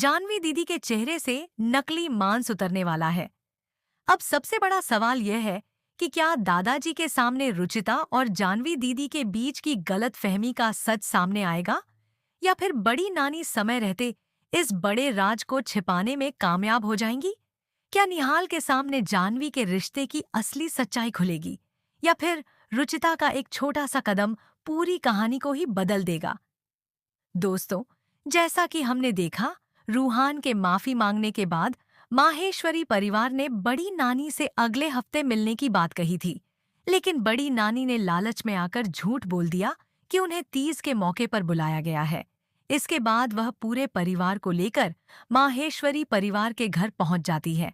जानवी दीदी के चेहरे से नकली मांस उतरने वाला है। अब सबसे बड़ा सवाल यह है कि क्या दादाजी के सामने रुचिता और जानवी दीदी के बीच की गलत फहमी का सच सामने आएगा, या फिर बड़ी नानी समय रहते इस बड़े राज को छिपाने में कामयाब हो जाएंगी? क्या निहाल के सामने जानवी के रिश्ते की असली सच्चाई खुलेगी, या फिर रुचिता का एक छोटा सा कदम पूरी कहानी को ही बदल देगा? दोस्तों, जैसा कि हमने देखा, रूहान के माफी मांगने के बाद माहेश्वरी परिवार ने बड़ी नानी से अगले हफ्ते मिलने की बात कही थी। लेकिन बड़ी नानी ने लालच में आकर झूठ बोल दिया कि उन्हें तीज के मौके पर बुलाया गया है। इसके बाद वह पूरे परिवार को लेकर माहेश्वरी परिवार के घर पहुंच जाती है।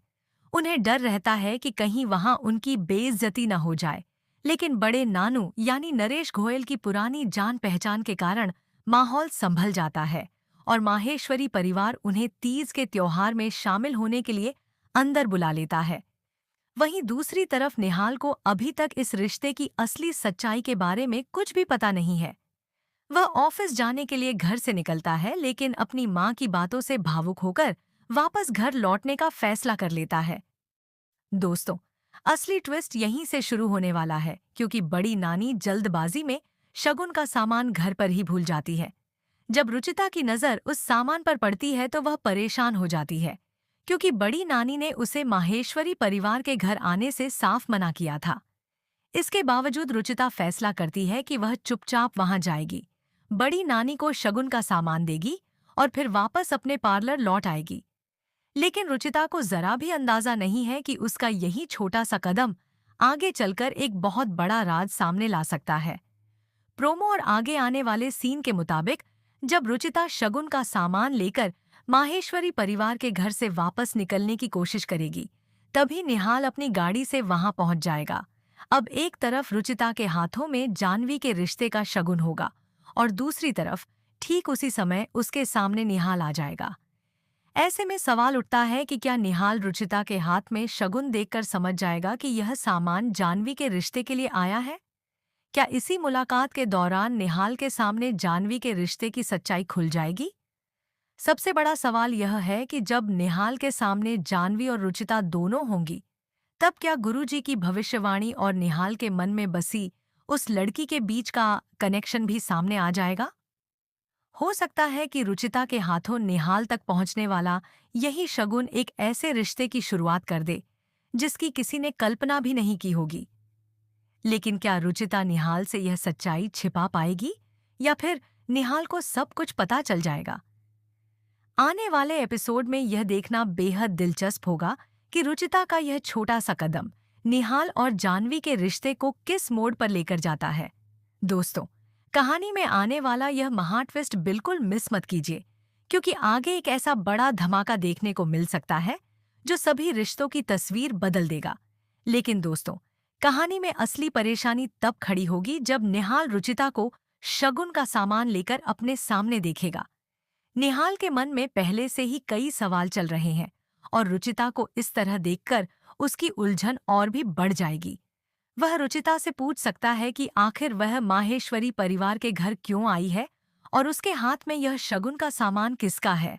उन्हें डर रहता है कि कहीं वहां उनकी बेइज्जती न हो जाए। लेकिन बड़े नानू यानी नरेश गोयल की पुरानी जान पहचान के कारण माहौल संभल जाता है और माहेश्वरी परिवार उन्हें तीज के त्योहार में शामिल होने के लिए अंदर बुला लेता है। वहीं दूसरी तरफ निहाल को अभी तक इस रिश्ते की असली सच्चाई के बारे में कुछ भी पता नहीं है। वह ऑफिस जाने के लिए घर से निकलता है, लेकिन अपनी मां की बातों से भावुक होकर वापस घर लौटने का फैसला कर लेता है। दोस्तों, असली ट्विस्ट यहीं से शुरू होने वाला है, क्योंकि बड़ी नानी जल्दबाजी में शगुन का सामान घर पर ही भूल जाती है। जब रुचिता की नजर उस सामान पर पड़ती है तो वह परेशान हो जाती है, क्योंकि बड़ी नानी ने उसे माहेश्वरी परिवार के घर आने से साफ मना किया था। इसके बावजूद रुचिता फैसला करती है कि वह चुपचाप वहां जाएगी, बड़ी नानी को शगुन का सामान देगी और फिर वापस अपने पार्लर लौट आएगी। लेकिन रुचिता को जरा भी अंदाजा नहीं है कि उसका यही छोटा सा कदम आगे चलकर एक बहुत बड़ा राज सामने ला सकता है। प्रोमो और आगे आने वाले सीन के मुताबिक जब रुचिता शगुन का सामान लेकर माहेश्वरी परिवार के घर से वापस निकलने की कोशिश करेगी, तभी निहाल अपनी गाड़ी से वहां पहुंच जाएगा। अब एक तरफ रुचिता के हाथों में जानवी के रिश्ते का शगुन होगा और दूसरी तरफ ठीक उसी समय उसके सामने निहाल आ जाएगा। ऐसे में सवाल उठता है कि क्या निहाल रुचिता के हाथ में शगुन देखकर समझ जाएगा कि यह सामान जानवी के रिश्ते के लिए आया है? क्या इसी मुलाकात के दौरान निहाल के सामने जानवी के रिश्ते की सच्चाई खुल जाएगी? सबसे बड़ा सवाल यह है कि जब निहाल के सामने जानवी और रुचिता दोनों होंगी, तब क्या गुरुजी की भविष्यवाणी और निहाल के मन में बसी उस लड़की के बीच का कनेक्शन भी सामने आ जाएगा? हो सकता है कि रुचिता के हाथों निहाल तक पहुंचने वाला यही शगुन एक ऐसे रिश्ते की शुरुआत कर दे जिसकी किसी ने कल्पना भी नहीं की होगी। लेकिन क्या रुचिता निहाल से यह सच्चाई छिपा पाएगी, या फिर निहाल को सब कुछ पता चल जाएगा? आने वाले एपिसोड में यह देखना बेहद दिलचस्प होगा कि रुचिता का यह छोटा सा कदम निहाल और जानवी के रिश्ते को किस मोड़ पर लेकर जाता है। दोस्तों, कहानी में आने वाला यह महा ट्विस्ट बिल्कुल मिस मत कीजिए, क्योंकि आगे एक ऐसा बड़ा धमाका देखने को मिल सकता है जो सभी रिश्तों की तस्वीर बदल देगा। लेकिन दोस्तों, कहानी में असली परेशानी तब खड़ी होगी जब निहाल रुचिता को शगुन का सामान लेकर अपने सामने देखेगा। निहाल के मन में पहले से ही कई सवाल चल रहे हैं और रुचिता को इस तरह देखकर उसकी उलझन और भी बढ़ जाएगी। वह रुचिता से पूछ सकता है कि आखिर वह माहेश्वरी परिवार के घर क्यों आई है और उसके हाथ में यह शगुन का सामान किसका है।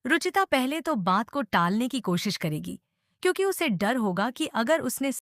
रुचिता पहले तो बात को टालने की कोशिश करेगी, क्योंकि उसे डर होगा कि अगर उसने